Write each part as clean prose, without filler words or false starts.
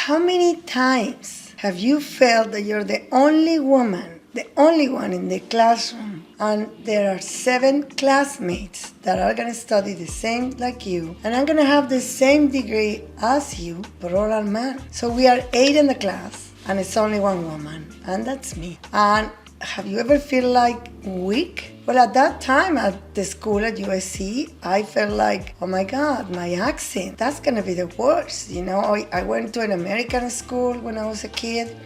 How many times have you felt that you're the only woman, the only one in the classroom, and there are 7 classmates that are going to study the same like you and are going to have the same degree as you, but all are men? So we are 8 in the class and it's only one woman, and that's me. And have you ever feel like weak? Well, at that time at the school at USC, I felt like, oh my God, my accent, that's gonna be the worst. You know, I went to an American school when I was a kid.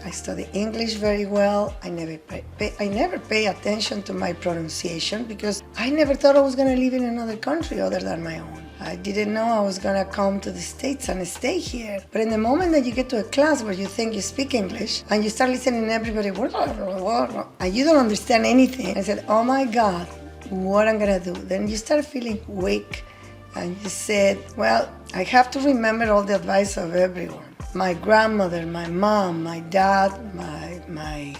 I studied English very well. I never pay attention to my pronunciation because I never thought I was gonna live in another country other than my own. I didn't know I was gonna come to the States and stay here. But in the moment that you get to a class where you think you speak English and you start listening to everybody, and you don't understand anything, I said, oh my God, what I'm gonna do? Then you start feeling weak and you said, well, I have to remember all the advice of everyone. My grandmother, my mom, my dad, my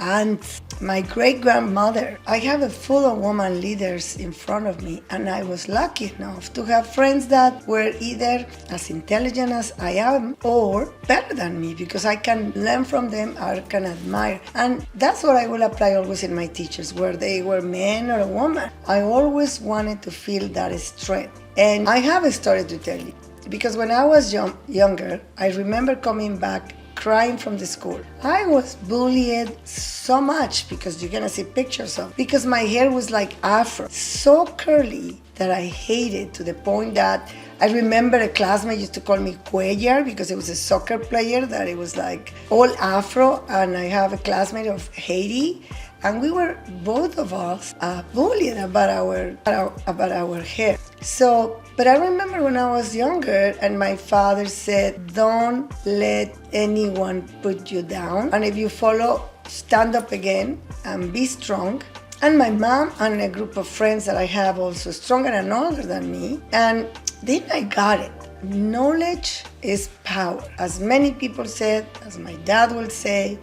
aunt, my great-grandmother. I have a full of woman leaders in front of me, and I was lucky enough to have friends that were either as intelligent as I am or better than me, because I can learn from them, I can admire. And that's what I will apply always in my teachers, whether they were men or a woman. I always wanted to feel that strength. And I have a story to tell you, because when I was younger, I remember coming back crying from the school. I was bullied so much, because you're gonna see pictures of, because my hair was like afro, so curly that I hated, to the point that I remember a classmate used to call me Cuellar because it was a soccer player that it was like all afro. And I have a classmate of Haiti, and we were both of us bullied about our hair. So, but I remember when I was younger, and my father said, don't let anyone put you down, and if you follow, stand up again and be strong. And my mom and a group of friends that I have also stronger and older than me, and then I got it. Knowledge is power, as many people said, as my dad will say.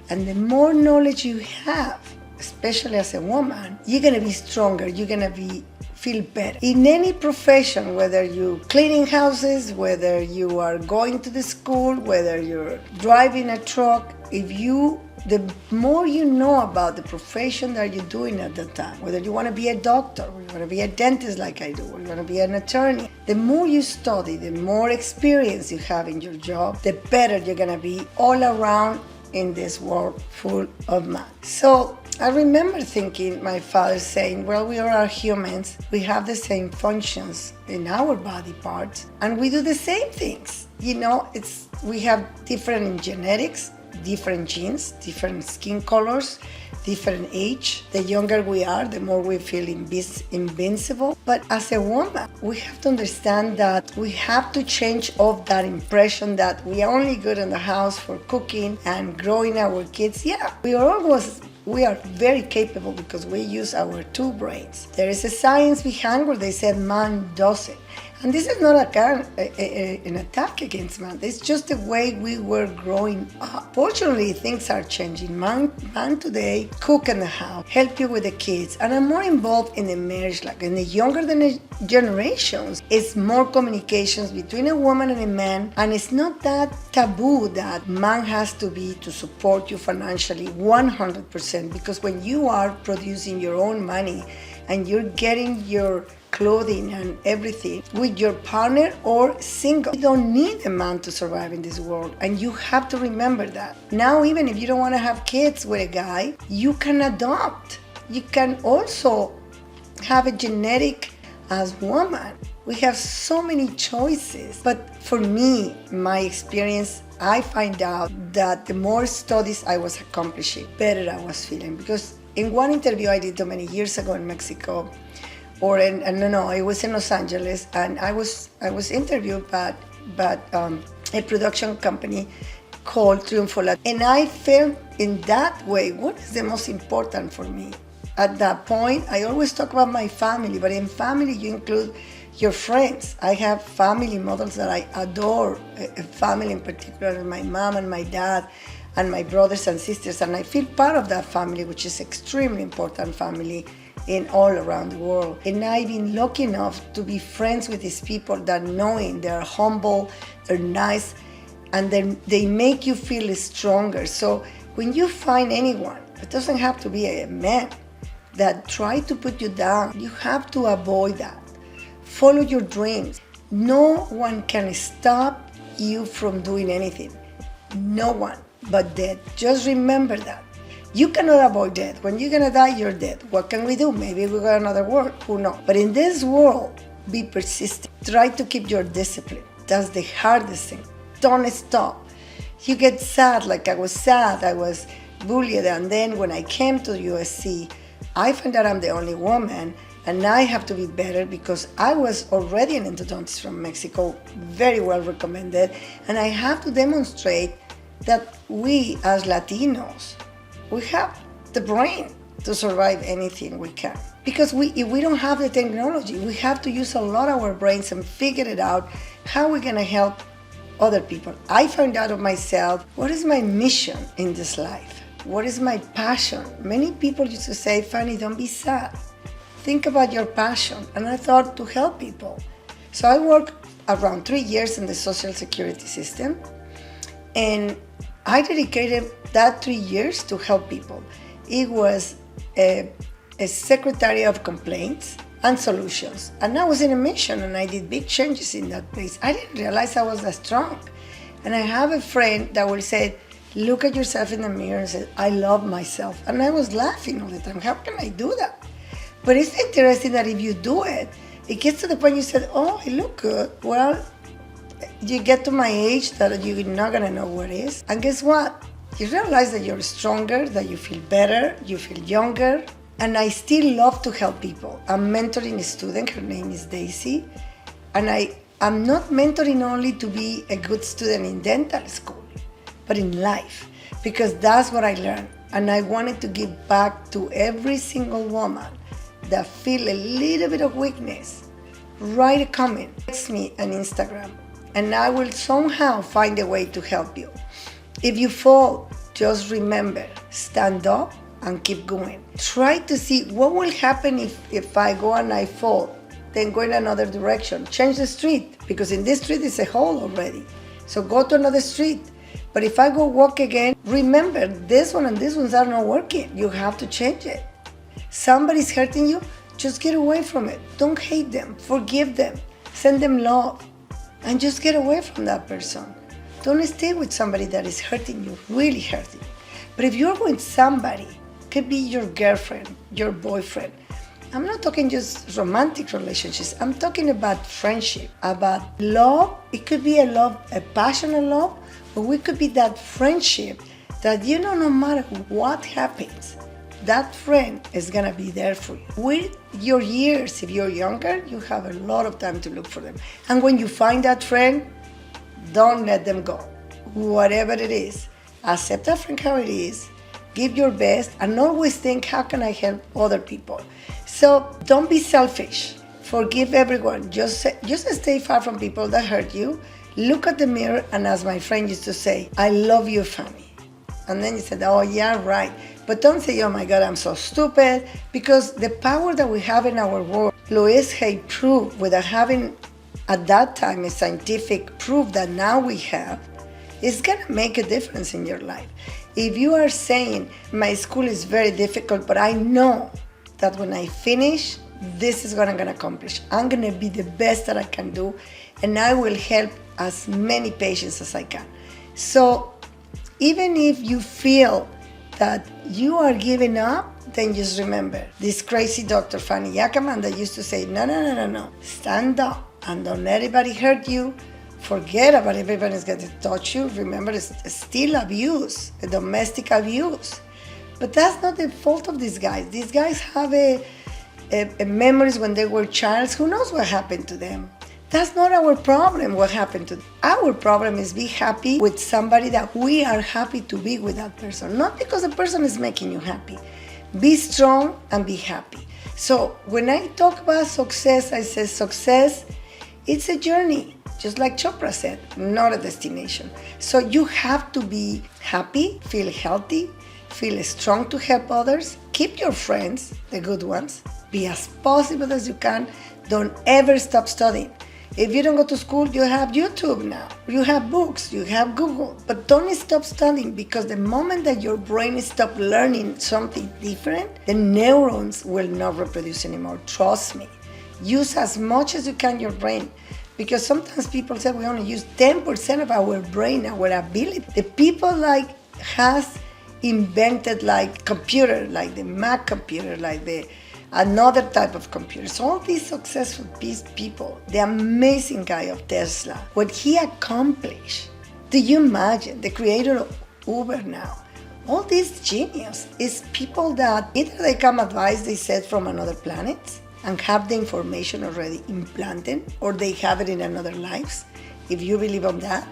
And the more knowledge you have, especially as a woman, you're gonna be stronger, you're gonna feel better. In any profession, whether you're cleaning houses, whether you are going to the school, whether you're driving a truck, the more you know about the profession that you're doing at the time, whether you want to be a doctor, or you want to be a dentist like I do, or you want to be an attorney, the more you study, the more experience you have in your job, the better you're gonna be all around in this world full of math. So I remember thinking, my father saying, well, we are humans, we have the same functions in our body parts, and we do the same things. You know, we have different genetics, different genes, different skin colors, different age. The younger we are, the more we feel invincible. But as a woman, we have to understand that we have to change off that impression that we are only good in the house for cooking and growing our kids. Yeah, we are very capable because we use our 2 brains. There is a science behind where they said man doesn't. And this is not an attack against man. It's just the way we were growing up. Fortunately, things are changing. Man today cook in the house, help you with the kids, and are more involved in the marriage. Like in the younger generations, it's more communications between a woman and a man, and it's not that taboo that man has to be to support you financially 100%, because when you are producing your own money and you're getting your clothing and everything with your partner or single, you don't need a man to survive in this world, and you have to remember that. Now, even if you don't want to have kids with a guy, you can adopt. You can also have a genetic as woman. We have so many choices. But for me, my experience, I find out that the more studies I was accomplishing, better I was feeling. Because in one interview I did many years ago in Mexico, it was in Los Angeles, and I was interviewed by a production company called Triunfo. And I felt in that way, what is the most important for me? At that point, I always talk about my family, but in family you include your friends. I have family models that I adore, a family in particular, my mom and my dad, and my brothers and sisters, and I feel part of that family, which is extremely important family in all around the world. And I've been lucky enough to be friends with these people that knowing they're humble, they're nice, and then they make you feel stronger. So when you find anyone, it doesn't have to be a man, that try to put you down, you have to avoid that. Follow your dreams. No one can stop you from doing anything. No one but death. Just remember that. You cannot avoid death. When you're gonna die, you're dead. What can we do? Maybe we got another world. Who knows? But in this world, be persistent. Try to keep your discipline. That's the hardest thing. Don't stop. You get sad, like I was sad. I was bullied, and then when I came to USC, I found out I'm the only woman, and I have to be better because I was already an endodontist from Mexico, very well recommended, and I have to demonstrate that we as Latinos, we have the brain to survive anything we can. Because if we don't have the technology, we have to use a lot of our brains and figure it out how we're gonna help other people. I found out of myself, what is my mission in this life? What is my passion? Many people used to say, Fanny, don't be sad. Think about your passion. And I thought, to help people. So I worked around 3 years in the Social Security system, and I dedicated that 3 years to help people. It was a secretary of complaints and solutions. And I was in a mission, and I did big changes in that place. I didn't realize I was that strong. And I have a friend that will say, look at yourself in the mirror and say, I love myself. And I was laughing all the time. How can I do that? But it's interesting that if you do it, it gets to the point you said, oh, I look good. Well, you get to my age that you're not gonna know what it is. And guess what? You realize that you're stronger, that you feel better, you feel younger. And I still love to help people. I'm mentoring a student, her name is Daisy. And I'm not mentoring only to be a good student in dental school, but in life, because that's what I learned. And I wanted to give back to every single woman that feel a little bit of weakness. Write a comment, text me on Instagram, and I will somehow find a way to help you. If you fall, just remember, stand up and keep going. Try to see what will happen if I go and I fall, then go in another direction. Change the street, because in this street is a hole already. So go to another street. But if I go walk again, remember, this one and these ones are not working. You have to change it. Somebody's hurting you, just get away from it. Don't hate them, forgive them, send them love, and just get away from that person. Don't stay with somebody that is hurting you, really hurting you. But if you're with somebody, could be your girlfriend, your boyfriend. I'm not talking just romantic relationships. I'm talking about friendship, about love. It could be a passionate love, but we could be that friendship that, no matter what happens, that friend is gonna be there for you. With your years, if you're younger, you have a lot of time to look for them. And when you find that friend, don't let them go. Whatever it is, accept that friend how it is, give your best, and always think, how can I help other people? So don't be selfish. Forgive everyone. Just stay far from people that hurt you. Look at the mirror, and as my friend used to say, I love you, Fanny. And then you said, oh yeah, right. But don't say, oh my God, I'm so stupid, because the power that we have in our world, Louise Hay proved, without having at that time a scientific proof that now we have, is gonna make a difference in your life. If you are saying, my school is very difficult, but I know that when I finish, this is what I'm gonna accomplish. I'm gonna be the best that I can do, and I will help as many patients as I can. So even if you feel that you are giving up, then just remember this crazy Dr. Fanny Yakaman that used to say, no, stand up and don't let anybody hurt you. Forget about everybody's going to touch you. Remember, it's still abuse, a domestic abuse. But that's not the fault of these guys. These guys have a memories when they were childs. Who knows what happened to them? That's not our problem, what happened to them. Our problem is be happy with somebody that we are happy to be with that person. Not because the person is making you happy. Be strong and be happy. So when I talk about success, I say success, it's a journey. Just like Chopra said, not a destination. So you have to be happy, feel healthy, feel strong to help others. Keep your friends, the good ones. Be as positive as you can. Don't ever stop studying. If you don't go to school, you have YouTube now. You have books, you have Google. But don't stop studying, because the moment that your brain stops learning something different, the neurons will not reproduce anymore. Trust me. Use as much as you can your brain. Because sometimes people say we only use 10% of our brain, our ability. The people has invented computer, like the Mac computer, like another type of computers. All these successful people, the amazing guy of Tesla, what he accomplished. Do you imagine the creator of Uber now? All these genius is people that either they come advice they said from another planet and have the information already implanted, or they have it in another lives. If you believe on that,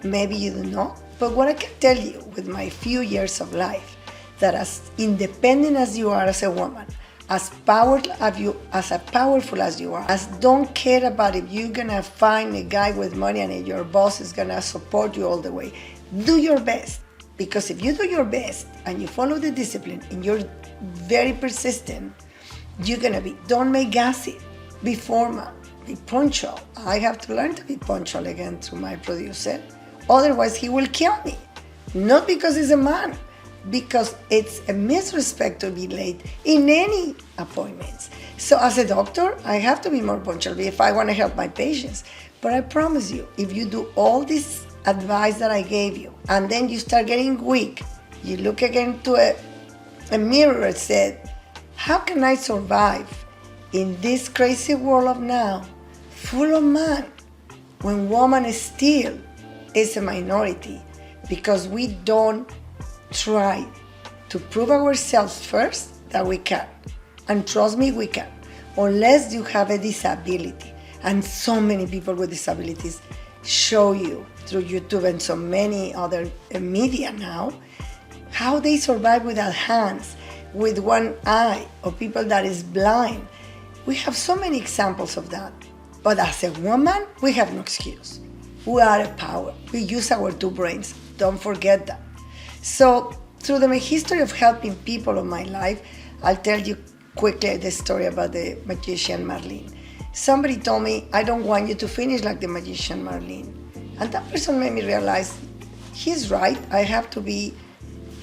maybe you do not. But what I can tell you with my few years of life, that as independent as you are as a woman, as powerful as you are, as don't care about if you're gonna find a guy with money and if your boss is gonna support you all the way. Do your best, because if you do your best and you follow the discipline and you're very persistent, you're gonna don't make gossip, be formal, be punctual. I have to learn to be punctual again through my producer, otherwise he will kill me. Not because he's a man, because it's a misrespect to be late in any appointments. So as a doctor, I have to be more punctual if I want to help my patients. But I promise you, if you do all this advice that I gave you, and then you start getting weak, you look again to a mirror and said, how can I survive in this crazy world of now, full of man, when woman still is a minority, because we don't try to prove ourselves first that we can. And trust me, we can, unless you have a disability. And so many people with disabilities show you through YouTube and so many other media now how they survive without hands, with one eye, or people that is blind. We have so many examples of that. But as a woman, we have no excuse. We are a power. We use our two brains. Don't forget that. So through the history of helping people of my life, I'll tell you quickly the story about the magician Marlene. Somebody told me, I don't want you to finish like the magician Marlene. And that person made me realize, he's right. I have to be,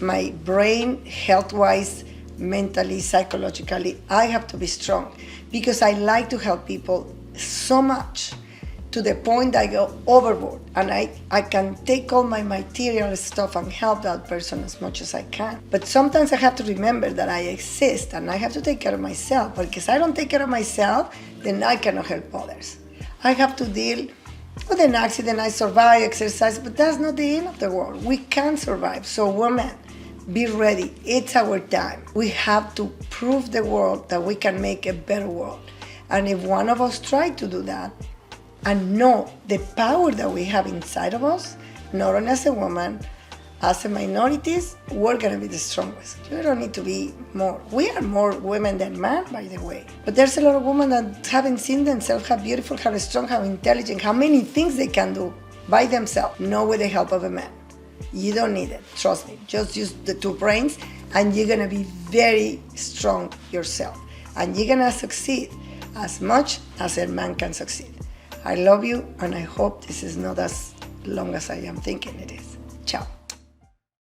my brain, health-wise, mentally, psychologically, I have to be strong, because I like to help people so much, to the point I go overboard, and I can take all my material stuff and help that person as much as I can. But sometimes I have to remember that I exist and I have to take care of myself, because I don't take care of myself, then I cannot help others. I have to deal with an accident, I survive, exercise, but that's not the end of the world. We can survive. So women, be ready. It's our time. We have to prove the world that we can make a better world. And if one of us try to do that, and know the power that we have inside of us, not only as a woman, as a minorities, we're gonna be the strongest. You don't need to be more. We are more women than men, by the way. But there's a lot of women that haven't seen themselves, how beautiful, how strong, how intelligent, how many things they can do by themselves, not with the help of a man. You don't need it, trust me. Just use the two brains and you're gonna be very strong yourself. And you're gonna succeed as much as a man can succeed. I love you, and I hope this is not as long as I am thinking it is. Ciao.